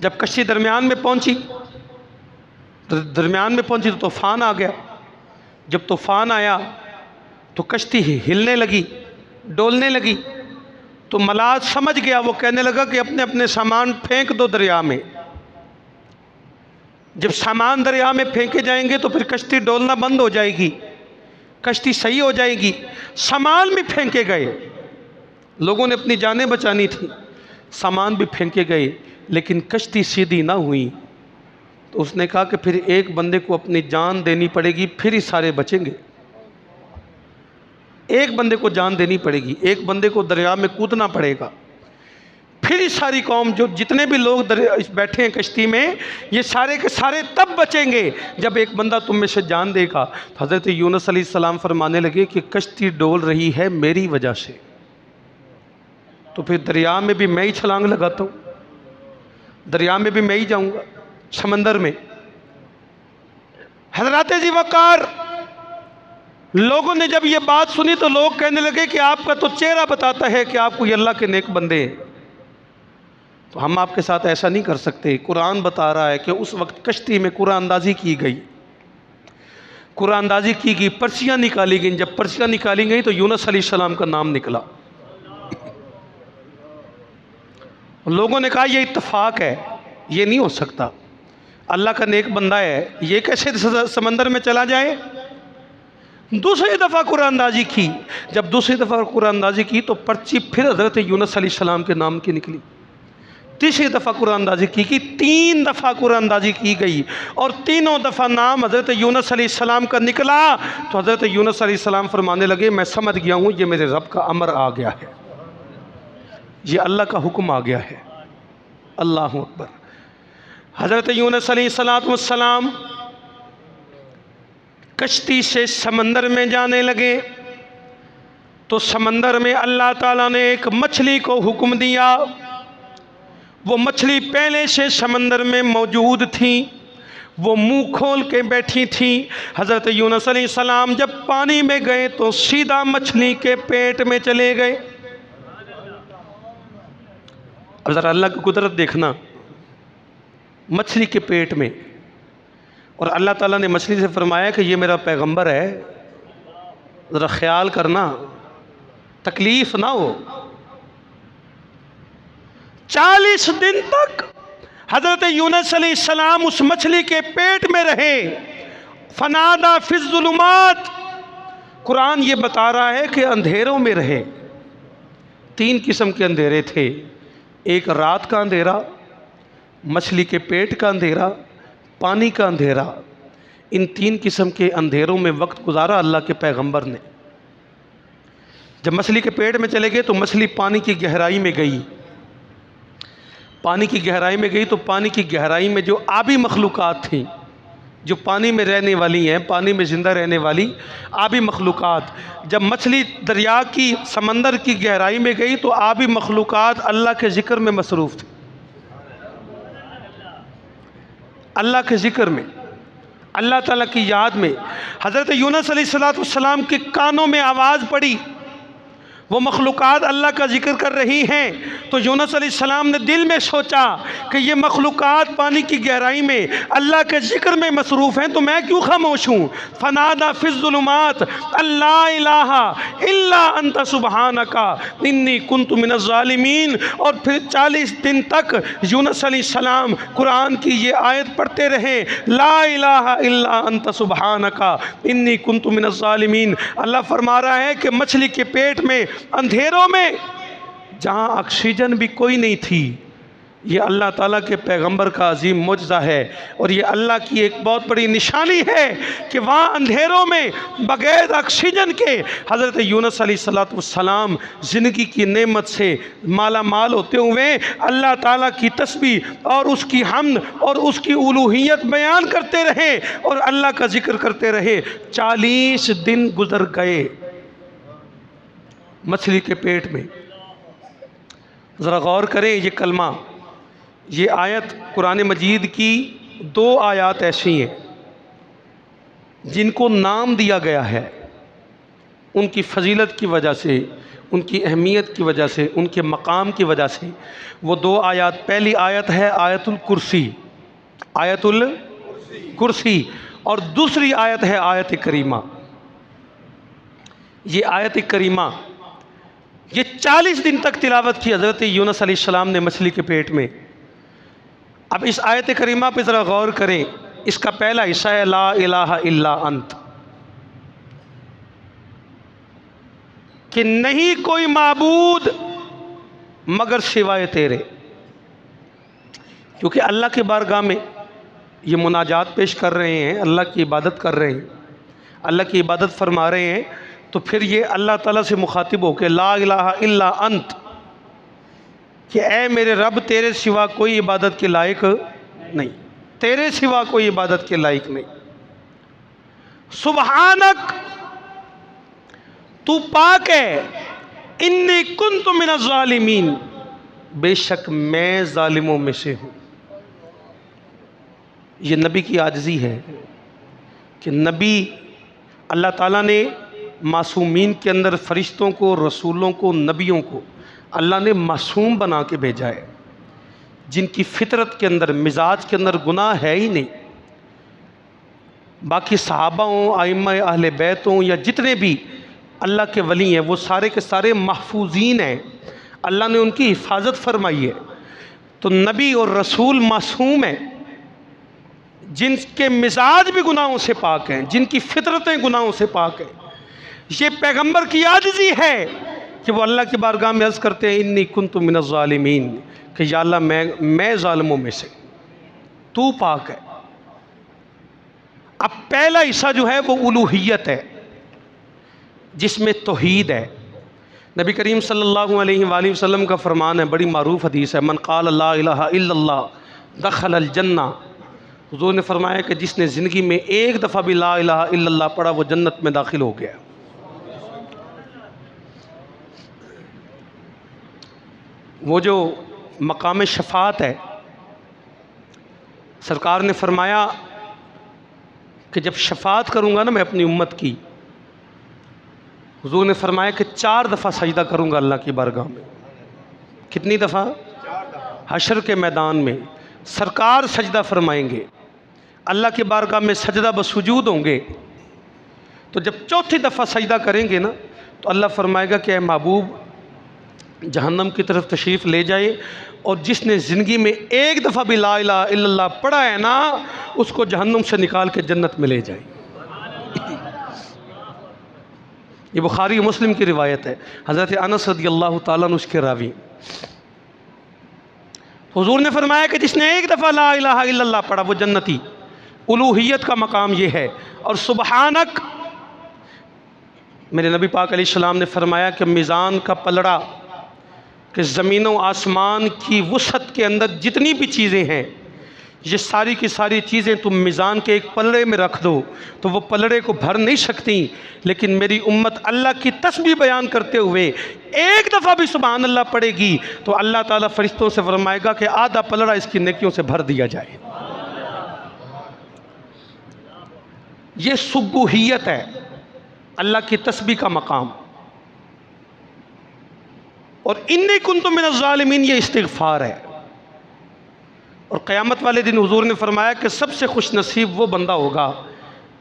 जब कश्ती दरमियान में पहुँची तो तूफ़ान आ गया। जब तूफ़ान आया तो कश्ती हिलने लगी, डोलने लगी। तो मलाज समझ गया, वो कहने लगा कि अपने अपने सामान फेंक दो दरिया में। जब सामान दरिया में फेंके जाएंगे तो फिर कश्ती डोलना बंद हो जाएगी, कश्ती सही हो जाएगी। सामान भी फेंके गए, लोगों ने अपनी जानें बचानी थी, सामान भी फेंके गए, लेकिन कश्ती सीधी ना हुई। तो उसने कहा कि फिर एक बंदे को अपनी जान देनी पड़ेगी, फिर ही सारे बचेंगे। एक बंदे को जान देनी पड़ेगी, एक बंदे को दरिया में कूदना पड़ेगा, फिर ही सारी कौम, जो जितने भी लोग बैठे हैं कश्ती में, ये सारे के सारे तब बचेंगे जब एक बंदा तुम में से जान देगा। तो हज़रत यूनुस अलैहिस्सलाम फरमाने लगे कि कश्ती डोल रही है मेरी वजह से, तो फिर दरिया में भी मैं ही छलांग लगाता हूँ, दरिया में भी मैं ही जाऊँगा, समंदर में। हज़रत जी वक़ार, लोगों ने जब ये बात सुनी तो लोग कहने लगे कि आपका तो चेहरा बताता है कि आप कोई अल्लाह के नेक बंदे हैं, तो हम आपके साथ ऐसा नहीं कर सकते। कुरान बता रहा है कि उस वक्त कश्ती में कुरानंदाज़ी की गई, कुरानंदाज़ी की गई, पर्चियाँ निकाली गई। जब पर्चियाँ निकाली गई तो यूनुस अलैहिस्सलाम का नाम निकला। लोगों ने कहा ये इत्तफाक है, ये नहीं हो सकता, अल्लाह का नेक बंदा है, ये कैसे समंदर में चला जाए। दूसरी दफ़ा कुरानंदाज़ी की। जब दूसरी दफ़ा कुरानंदाज़ी की तो पर्ची फिर हज़रत यूनुस अलैहिस्सलाम के नाम की निकली। तीसरी दफ़ा कुरान अंदाज़ी की 3 दफ़ा कुरान अंदाज़ी की गई और तीनों दफ़ा नाम हज़रत यूनुस अलैहिस्सलाम का निकला तो हज़रत यूनुस अलैहिस्सलाम फरमाने लगे मैं समझ गया हूँ ये मेरे रब का अमर आ गया है, ये अल्लाह का हुक्म आ गया है। अल्लाह अकबर। हज़रत यूनुस अलैहिस्सलाम कश्ती से समंदर में जाने लगे तो समंदर में अल्लाह ताला ने एक मछली को हुक्म दिया। वो मछली पहले से समंदर में मौजूद थी, वो मुंह खोल के बैठी थी। हज़रत यूनुस अलैहिस्सलाम जब पानी में गए तो सीधा मछली के पेट में चले गए। अब ज़रा अल्लाह की कुदरत देखना, मछली के पेट में, और अल्लाह ताला ने मछली से फरमाया कि ये मेरा पैगंबर है, ज़रा ख्याल करना, तकलीफ़ ना हो। 40 दिन तक हज़रत यूनुस अलैहिस्सलाम उस मछली के पेट में रहे। फनादा फिज़्ज़ुलुमात, कुरान ये बता रहा है कि अंधेरों में रहे। 3 किस्म के अंधेरे थे, एक रात का अंधेरा, मछली के पेट का अंधेरा, पानी का अंधेरा। इन 3 किस्म के अंधेरों में वक्त गुजारा अल्लाह के पैगंबर ने। जब मछली के पेट में चले गए तो मछली पानी की गहराई में गई। पानी की गहराई में गई तो पानी की गहराई में जो आबी मखलूक़ात थी, जो पानी में रहने वाली हैं, पानी में ज़िंदा रहने वाली आबी मखलूक़ात, जब मछली दरिया की समंदर की गहराई में गई तो आबी मखलूक़ात अल्लाह के ज़िक्र में मसरूफ़ थी, अल्लाह के ज़िक्र में, अल्लाह ताला की याद में। हज़रत यूनुस अलैहिस्सलाम के कानों में आवाज़ पड़ी, वो मखलूक़ात अल्लाह का जिक्र कर रही हैं। तो यूनुस अलैहिस्सलाम ने दिल में सोचा कि ये मखलूक़ात पानी की गहराई में अल्लाह के जिक्र में मसरूफ़ हैं तो मैं क्यों खामोश हूँ। फ़नादा फ़िज़्ज़ुलुमात अल्ला इलाहा इल्ला अंता सुब्हानका इन्नी कुन्तु मिनज़ ज़ालिमीन। और फिर 40 दिन तक यूनुस अलैहिस्सलाम कुरान की ये आयत पढ़ते रहे, ला इलाहा इल्ला अंता सुब्हानका इन्नी कुन्तु मिनज़ ज़ालिमीन। अल्लाह फरमा रहा है कि मछली के पेट में अंधेरों में जहां ऑक्सीजन भी कोई नहीं थी, ये अल्लाह ताला के पैगंबर का अजीम मुजज़ा है और ये अल्लाह की एक बहुत बड़ी निशानी है कि वहाँ अंधेरों में बग़ैर ऑक्सीजन के हज़रत यूनुस अलैहिस्सलाम ज़िंदगी की नेमत से माला माल होते हुए अल्लाह ताला की तस्बीह और उसकी हम्द और उसकी उलूहियत बयान करते रहे और अल्लाह का जिक्र करते रहे। 40 दिन गुजर गए मछली के पेट में। ज़रा गौर करें, ये कलमा, ये आयत कुरान मजीद की 2 आयत ऐसी हैं जिनको नाम दिया गया है उनकी फ़जीलत की वजह से, उनकी अहमियत की वजह से, उनके मकाम की वजह से। वो 2 आयत, पहली आयत है आयतुल कुर्सी, आयतुल कुर्सी, और दूसरी आयत है आयत करीमा। ये आयत करीमा ये 40 दिन तक तिलावत की हज़रत यूनुस अलैहिस्सलाम ने मछली के पेट में। अब इस आयत करीमा पे ज़रा गौर करें, इसका पहला हिस्सा है ला इलाहा इल्ला अंत, कि नहीं कोई माबूद मगर सिवाय तेरे। क्योंकि अल्लाह के बारगाह में ये मुनाजात पेश कर रहे हैं, अल्लाह की इबादत कर रहे हैं, अल्लाह की इबादत फरमा रहे हैं, तो फिर ये अल्लाह ताला से मुखातिब हो के ला इलाहा इल्ला अंत, कि ऐ मेरे रब तेरे सिवा कोई इबादत के लायक नहीं, तेरे सिवा कोई इबादत के लायक नहीं। सुबहानक, तू पाक है, इन्नी कुन्तु मिनज़ ज़ालिमीन, बेशक मैं ज़ालिमों में से हूँ। ये नबी की आजिज़ी है कि नबी, अल्लाह ताला ने मासूमीन के अंदर फ़रिश्तों को, रसूलों को, नबियों को अल्लाह ने मासूम बना के भेजा है, जिनकी फ़ितरत के अंदर, मिजाज के अंदर गुनाह है ही नहीं। बाकी सहाबा हों, आइम्मा अहले बैत हों, या जितने भी अल्लाह के वली हैं, वो सारे के सारे महफूजीन हैं, अल्लाह ने उनकी हिफाजत फरमाई है। तो नबी और रसूल मासूम हैं, जिनके मिजाज भी गुनाहों से पाक हैं, जिनकी फ़ितरतें गुनाहों से पाक हैं। ये पैगंबर की आजिज़ी है कि वो अल्लाह की बारगाह में अर्ज़ करते हैं इन्नी कुन्तु मिनज़ ज़ालिमीन, कि या अल्लाह मैं ज़ालिमों में से, तू पाक है। अब पहला हिस्सा जो है वो उलूहियत है, जिसमें तौहीद है। नबी करीम सल्लल्लाहु अलैहि वसल्लम का फरमान है, बड़ी मारूफ हदीस है, मन क़ाल ला इलाहा इल्लल्लाह दखलल जन्ना। हुज़ूर ने फरमाया कि जिसने ज़िंदगी में एक दफ़ा भी ला इलाहा इल्लल्लाह पढ़ा वो जन्नत में दाखिल हो गया। वो जो मकाम शफ़ाअत है, सरकार ने फरमाया कि जब शफ़ाअत करूँगा ना मैं अपनी उम्मत की, हुज़ूर ने फरमाया कि 4 दफ़ा सजदा करूँगा अल्लाह की बारगाह में। कितनी दफ़ा? 4 दफ़ा। हशर के मैदान में सरकार सजदा फरमाएंगे, अल्लाह की बारगाह में सजदा बसुजूद होंगे। तो जब चौथी दफ़ा सजदा करेंगे ना तो अल्लाह फरमाएगा कि ऐ महबूब जहन्नम की तरफ तशरीफ़ ले जाए, और जिसने ज़िंदगी में एक दफ़ा भी ला इलाहा इल्लल्लाह पढ़ा है ना उसको जहन्नम से निकाल के जन्नत में ले जाए। ये बुखारी मुस्लिम की रिवायत है। हज़रत अनस रज़ियल्लाहु ताला अन्हु उसके रावी। हुज़ूर ने फरमाया कि जिसने एक दफ़ा ला इलाहा इल्लल्लाह पढ़ा वो जन्नती। उलूहियत का मकाम ये है। और सुबहानक, मेरे नबी पाक अलैहिस्सलाम ने फरमाया कि मीज़ान का पलड़ा, कि ज़मीन व आसमान की वुसअत के अंदर जितनी भी चीज़ें हैं, ये सारी की सारी चीज़ें तुम मीज़ान के एक पलड़े में रख दो तो वो पलड़े को भर नहीं सकती। लेकिन मेरी उम्मत अल्लाह की तस्बीह बयान करते हुए एक दफ़ा भी सुबहान अल्लाह पढ़ेगी तो अल्लाह ताला फरिश्तों से फरमाएगा कि आधा पलड़ा इसकी नेकियों से भर दिया जाए। ये सुबूहियत है, अल्लाह की तस्बीह का मकाम। और इन्नी कुन्तु मिनज़ ज़ालिमीन ये इस्तिग़फ़ार है। और क़यामत वाले दिन हुज़ूर ने फरमाया कि सबसे खुश नसीब वो बंदा होगा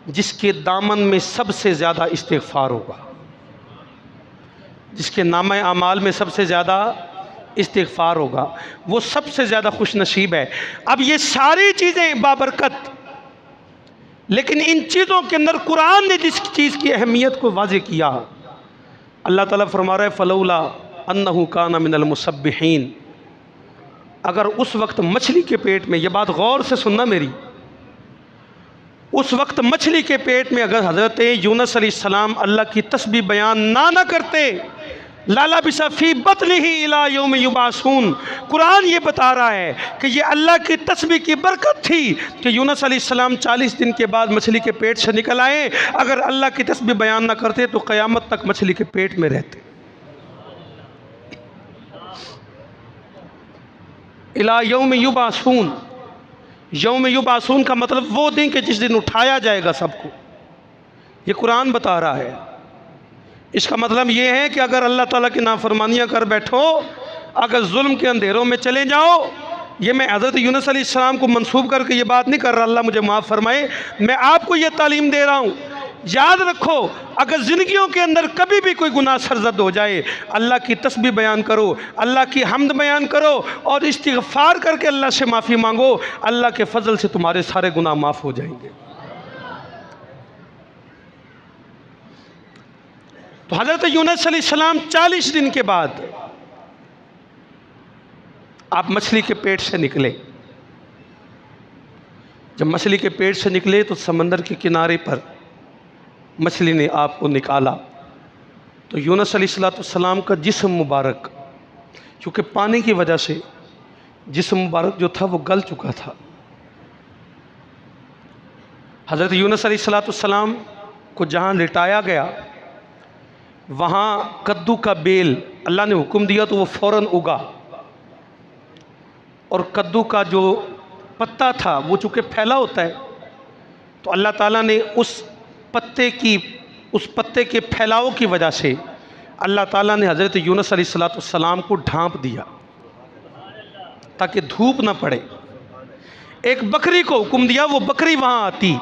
जिसके दामन में सबसे ज़्यादा इस्तिग़फ़ार होगा, जिसके नामे आमाल में सबसे ज़्यादा इस्तिग़फ़ार होगा, वो सबसे ज़्यादा खुश नसीब है। अब ये सारी चीज़ें बाबरकत, लेकिन इन चीज़ों के अंदर कुरान ने जिस चीज़ की अहमियत को वाज़े किया, अल्लाह ताला फरमा रहा है फ़लौला अन्नहु काना मिनल मुसब्बिहीन। अगर उस वक्त मछली के पेट में, ये बात गौर से सुनना मेरी, उस वक्त मछली के पेट में अगर हज़रत यूनुस अलैहिस्सलाम अल्लाह की तस्बीह बयान ना करते, लाला बिसफ़ी बतनिही इला यौम युबासून। कुरान ये बता रहा है कि ये अल्लाह की तस्बीह की बरकत थी कि यूनुस अलैहिस्सलाम 40 दिन के बाद मछली के पेट से निकल आए। अगर अल्लाह की तस्बीह बयान ना करते तो क़यामत तक मछली के पेट में रहते। इला यौम युबासून, यौम युबासून का मतलब वो दिन कि जिस दिन उठाया जाएगा सबको, ये कुरान बता रहा है। इसका मतलब ये है कि अगर अल्लाह ताला की नाफरमानियाँ कर बैठो, अगर जुल्म के अंधेरों में चले जाओ, ये मैं हज़रत यूनुस अलैहिस्सलाम को मंसूब करके ये बात नहीं कर रहा, अल्लाह मुझे माफ़ फरमाए, मैं आपको ये तालीम दे रहा हूँ। याद रखो, अगर ज़िंदगियों के अंदर कभी भी कोई गुनाह सरज़द हो जाए, अल्लाह की तस्बीह बयान करो, अल्लाह की हम्द बयान करो और इस्तिग़फ़ार करके अल्लाह से माफ़ी मांगो। अल्लाह के फ़ज़ल से तुम्हारे सारे गुनाह माफ़ हो जाएंगे। तो हज़रत यूनुस अलैहिस्सलाम 40 दिन के बाद आप मछली के पेट से निकले। जब मछली के पेट से निकले तो समंदर के किनारे पर मछली ने आपको निकाला तो यूनुस अलैहिस्सलाम का जिस्म मुबारक, क्योंकि पानी की वजह से जिस्म मुबारक जो था वो गल चुका था। हज़रत यूनुस अलैहिस्सलाम को जहाँ लिटाया गया वहाँ कद्दू का बेल अल्लाह ने हुक्म दिया तो वो फ़ौरन उगा, और कद्दू का जो पत्ता था वो चूँकि फैला होता है तो अल्लाह ताला ने उस पत्ते के फैलाव की वजह से अल्लाह ताला ने हज़रत यूनुस अलैहिस्सलाम को ढांप दिया ताकि धूप ना पड़े। एक बकरी को हुक्म दिया, वो बकरी वहाँ आती,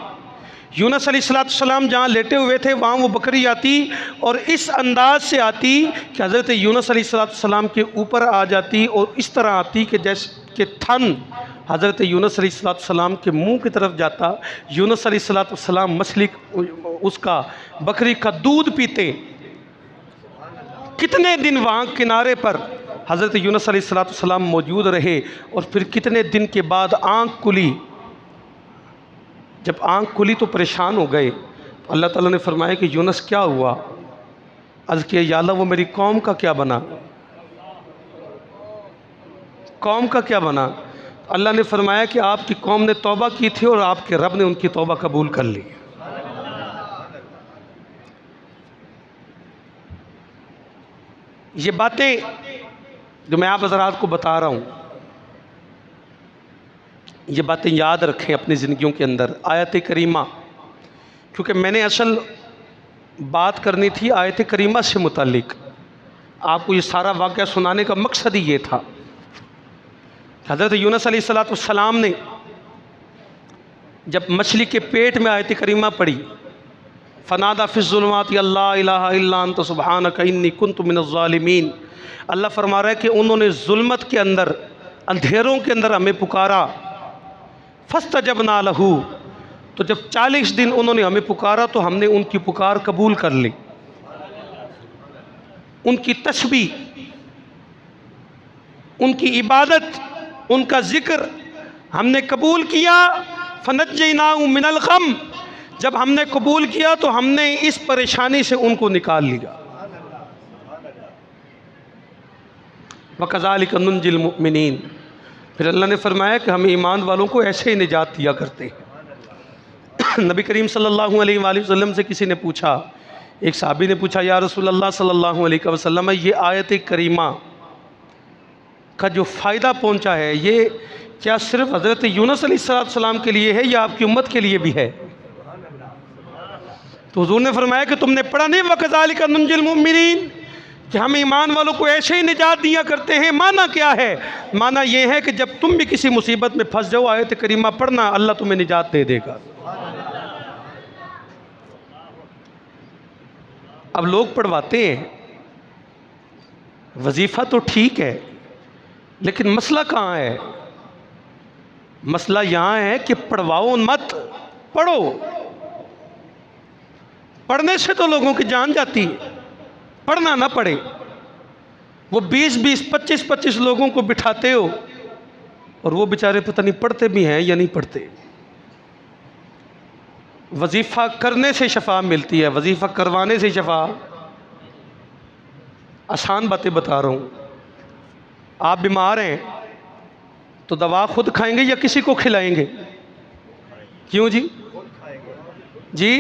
यूनुस अलैहिस्सलाम जहाँ लेटे हुए थे वहाँ वो बकरी आती और इस अंदाज से आती कि हज़रत यूनुस अलैहिस्सलाम के ऊपर आ जाती और इस तरह आती कि जैसे कि थन हज़रत यूनुस अलैहिस्सलाम के मुंह की तरफ जाता। यूनुस अलैहिस्सलाम मछली उसका बकरी का दूध पीते कितने दिन वहाँ किनारे पर हज़रत यूनुस अलैहिस्सलाम मौजूद रहे और फिर कितने दिन के बाद आँख खुली। जब आँख खुली तो परेशान हो गए। अल्लाह ताला ने फरमाया कि यूनुस क्या हुआ? अर्ज़ किया या अल्लाह वो मेरी कौम का क्या बना, कौम का क्या बना? अल्लाह ने फरमाया कि आपकी कौम ने तौबा की थी और आपके रब ने उनकी तौबा कबूल कर ली। ये बातें जो मैं आप हज़रात को बता रहा हूँ, ये बातें याद रखें अपनी ज़िंदगियों के अंदर। आयत करीमा, क्योंकि मैंने असल बात करनी थी आयत करीमा से मुतालिक। आपको ये सारा वाक़या सुनाने का मकसद ही ये था। हज़रत यूनुस अलैहिस्सलाम ने जब मछली के पेट में आयत करीमा पढ़ी, फ़नादा फ़िज़्ज़ुलुमाति अल्ला इलाहा इल्ला अंत सुब्हानक इन्नी कुन्तु मिनज़्ज़ालिमीन। अल्लाह फरमा रहा है कि उन्होंने जुल्मत के अंदर, अंधेरों के अंदर हमें पुकारा। फ़स्तजबना लहू, तो जब 40 दिन उन्होंने हमें पुकारा तो हमने उनकी पुकार कबूल कर ली। उनकी तस्बीह, उनकी इबादत, उनका ज़िक्र हमने कबूल किया। फ़नज्जयनाहु मिनल गम, जब हमने कबूल किया तो हमने इस परेशानी से उनको निकाल लिया। वकज़ालिक नुंजिल मुमिनीन, फिर अल्लाह ने फरमाया कि हम ईमान वालों को ऐसे ही निजात दिया करते हैं। नबी करीम सल्लल्लाहु अलैहि वसल्लम से किसी ने पूछा, एक साहबी ने पूछा, या रसूल अल्लाह सल्लल्लाहु अलैहि वसल्लम, ये आयत करीमा का जो फ़ायदा पहुँचा है ये क्या सिर्फ़ हज़रत यूनुस अलैहिस्सलाम के लिए है या आपकी उम्मत के लिए भी है? तो हुज़ूर ने फरमाया कि तुमने पढ़ा नहीं वकज़ालिक नुंजिल मुमिनीन, कि हम ईमान वालों को ऐसे ही निजात दिया करते हैं। माना क्या है? माना ये है कि जब तुम भी किसी मुसीबत में फंस जाओ, आयत करीमा पढ़ना, अल्लाह तुम्हें निजात दे देगा। अब लोग पढ़वाते हैं, वजीफ़ा तो ठीक है, लेकिन मसला कहाँ है? मसला यहाँ है कि पढ़वाओ मत, पढ़ो। पढ़ने से तो लोगों की जान जाती है, पढ़ना ना पड़े। वो 20-20, 25-25 लोगों को बिठाते हो और वो बेचारे पता नहीं पढ़ते भी हैं या नहीं पढ़ते। वजीफ़ा करने से शफा मिलती है, वजीफ़ा करवाने से शफा। आसान बातें बता रहा हूँ। आप बीमार हैं तो दवा खुद खाएंगे या किसी को खिलाएंगे? क्यों जी? जी,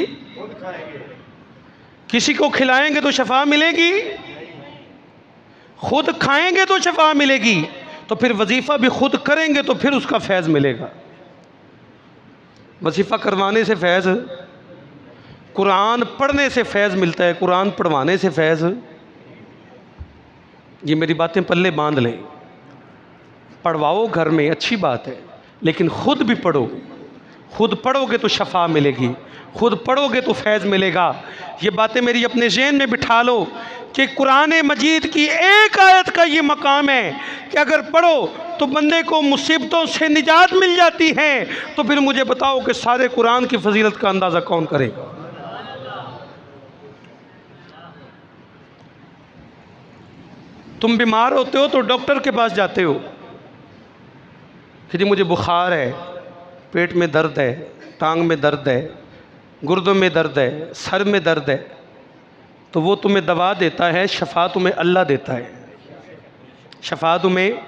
किसी को खिलाएंगे तो शफा मिलेगी, खुद खाएंगे तो शफा मिलेगी। तो फिर वजीफ़ा भी खुद करेंगे तो फिर उसका फैज़ मिलेगा। वजीफ़ा करवाने से फैज़, कुरान पढ़ने से फैज़ मिलता है, कुरान पढ़वाने से फैज़। ये मेरी बातें पल्ले बांध लें। पढ़वाओ घर में, अच्छी बात है, लेकिन ख़ुद भी पढ़ो। खुद पढ़ोगे तो शफा मिलेगी, खुद पढ़ोगे तो फैज़ मिलेगा। ये बातें मेरी अपने ज़हन में बिठा लो कि कुरान मजीद की एक आयत का ये मकाम है कि अगर पढ़ो तो बंदे को मुसीबतों से निजात मिल जाती है। तो फिर मुझे बताओ कि सारे कुरान की फजीलत का अंदाज़ा कौन करेगा? तुम बीमार होते हो तो डॉक्टर के पास जाते हो कि जी मुझे बुखार है, पेट में दर्द है, टांग में दर्द है, गुर्दों में दर्द है, सर में दर्द है, तो वो तुम्हें दवा देता है, शफा तुम्हें अल्लाह देता है। शफा तुम्हें,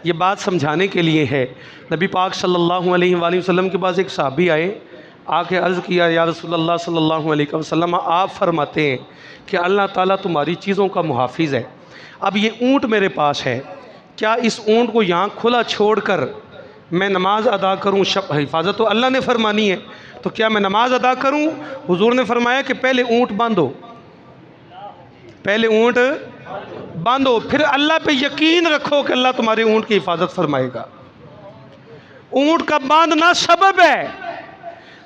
ये बात समझाने के लिए है। नबी पाक सल्लल्लाहु अलैहि वसल्लम के पास एक सहाबी आए, आके अर्ज़ किया, या रसूलल्लाह सल्लल्लाहु अलैहि वसल्लम, आप फरमाते हैं कि अल्लाह ताला तुम्हारी चीज़ों का मुहाफिज़ है। अब ये ऊँट मेरे पास है, क्या इस ऊँट को यहाँ खुला छोड़कर मैं नमाज अदा करूँ? हिफाजत तो अल्लाह ने फरमानी है, तो क्या मैं नमाज अदा करूँ? हुजूर ने फरमाया कि पहले ऊँट बांधो, पहले ऊँट बांधो, फिर अल्लाह पे यकीन रखो कि अल्लाह तुम्हारे ऊँट की हिफाजत फरमाएगा। ऊँट का बांधना सबब है,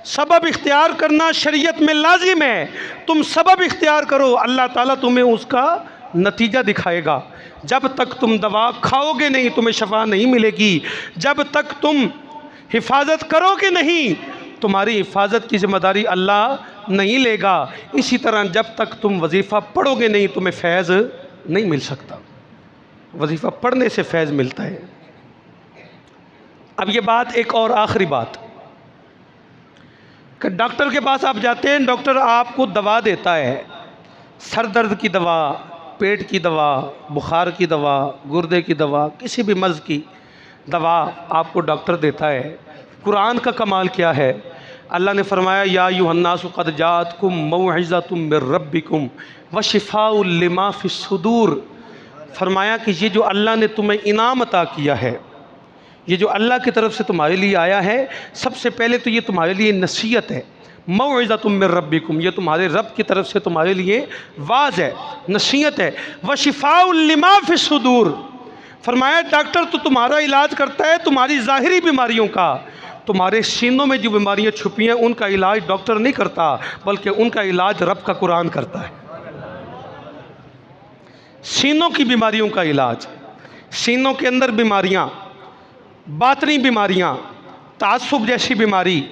सबब इख्तियार करना शरीयत में लाजिम है। तुम सबब इख्तियार करो, अल्लाह ताला तुम्हें उसका नतीजा दिखाएगा। जब तक तुम दवा खाओगे नहीं तुम्हें शफा नहीं मिलेगी। जब तक तुम हिफाजत करोगे नहीं, तुम्हारी हिफाजत की जिम्मेदारी अल्लाह नहीं लेगा, इसी तरह जब तक तुम वजीफ़ा पढ़ोगे नहीं तुम्हें फैज़ नहीं मिल सकता। वजीफ़ा पढ़ने से फैज़ मिलता है। अब ये बात एक और आखिरी बात कि डॉक्टर के पास आप जाते हैं, डॉक्टर आपको दवा देता है, सर दर्द की दवा, पेट की दवा, बुखार की दवा, गुर्दे की दवा, किसी भी मर्ज़ की दवा आपको डॉक्टर देता है। कुरान का कमाल क्या है, अल्लाह ने फरमाया या अय्युहन्नासु क़द जाअतकुम मौइज़तुम मिर रब्बिकुम व शिफ़ाउल लिमा फ़िस्सुदूर। फरमाया कि ये जो अल्लाह ने तुम्हें इनाम अता किया है, ये जो अल्लाह की तरफ से तुम्हारे लिए आया है, सबसे पहले तो ये तुम्हारे लिए नसीहत है। मौइज़तुम मिर रब्बिकुम, ये तुम्हारे रब की तरफ से तुम्हारे लिए वाज़ है, नसीहत है। व शिफ़ाउल लिमा फ़िस्सुदूर, फरमाया डॉक्टर तो तुम्हारा इलाज करता है तुम्हारी ज़ाहिरी बीमारियों का, तुम्हारे सीनों में जो बीमारियां छुपी हैं उनका इलाज डॉक्टर नहीं करता, बल्कि उनका इलाज रब का कुरान करता है। सीनों की बीमारियों का इलाज, सीनों के अंदर बीमारियां, बातनी बीमारियां, तासुब जैसी बीमारी,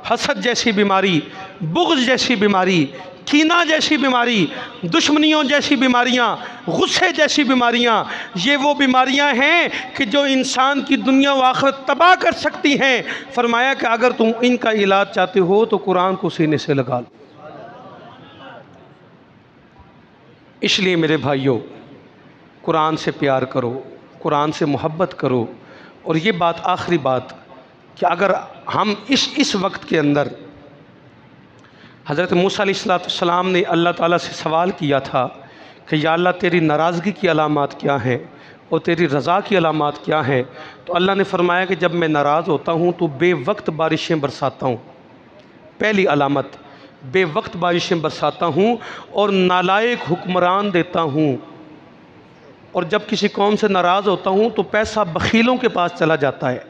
हसद जैसी बीमारी, बुग़्ज़ जैसी बीमारी, कीना जैसी बीमारी, दुश्मनियों जैसी बीमारियां, गुस्से जैसी बीमारियां, ये वो बीमारियां हैं कि जो इंसान की दुनिया व आखिरत तबाह कर सकती हैं। फरमाया कि अगर तुम इनका इलाज चाहते हो तो कुरान को सीने से लगा लो। इसलिए मेरे भाइयों, कुरान से प्यार करो, कुरान से मोहब्बत करो। और ये बात आखिरी बात कि अगर हम इस वक्त के अंदर, हज़रत मूसा अलैहिस्सलाम ने अल्लाह ताला से सवाल किया था कि या अल्लाह तेरी नाराज़गी की अलामात क्या हैं और तेरी रज़ा की अलामात क्या हैं, तो अल्लाह ने फरमाया कि जब मैं नाराज़ होता हूँ तो बेवक्त बारिशें बरसाता हूँ। पहली अलामत, बेवक्त बारिशें बरसाता हूँ और नालायक हुक्मरान देता हूँ। और जब किसी कौम से नाराज़ होता हूँ तो पैसा बखीलों के पास चला जाता है।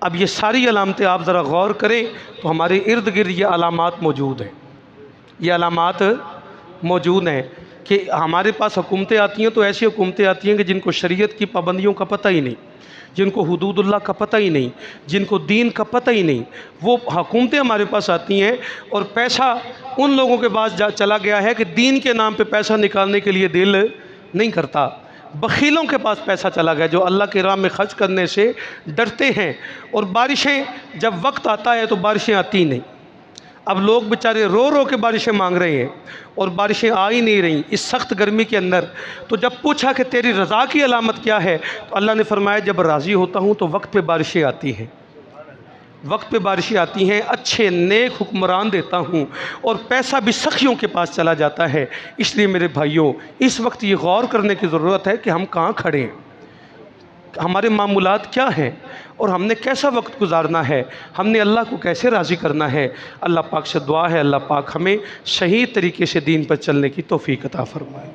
अब ये सारी अलामतें आप ज़रा गौर करें तो हमारे इर्द गिर्द ये अलामात मौजूद हैं, ये अलामात मौजूद हैं कि हमारे पास हुकूमतें आती हैं तो ऐसी हुकूमतें आती हैं कि जिनको शरीयत की पाबंदियों का पता ही नहीं, जिनको हुदूदुल्लाह का पता ही नहीं, जिनको दीन का पता ही नहीं, वो हुकूमतें हमारे पास आती हैं और पैसा उन लोगों के पास चला गया है कि दीन के नाम पे पैसा निकालने के लिए दिल नहीं करता। बखीलों के पास पैसा चला गया जो अल्लाह के राह में खर्च करने से डरते हैं। और बारिशें जब वक्त आता है तो बारिशें आती ही नहीं। अब लोग बेचारे रो रो के बारिशें मांग रहे हैं और बारिशें आ ही नहीं रही इस सख्त गर्मी के अंदर। तो जब पूछा कि तेरी रज़ा की अलामत क्या है, तो अल्लाह ने फरमाया जब राज़ी होता हूँ तो वक्त पे बारिशें आती हैं, वक्त पे बारिशें आती हैं, अच्छे नेक हुक्मरान देता हूँ और पैसा भी सखियों के पास चला जाता है। इसलिए मेरे भाइयों, इस वक्त ये गौर करने की ज़रूरत है कि हम कहाँ खड़े हैं, हमारे मामूलात क्या हैं और हमने कैसा वक्त गुजारना है, हमने अल्लाह को कैसे राज़ी करना है। अल्लाह पाक से दुआ है अल्लाह पाक हमें सही तरीके से दीन पर चलने की तौफ़ीक़ अता फ़रमाए।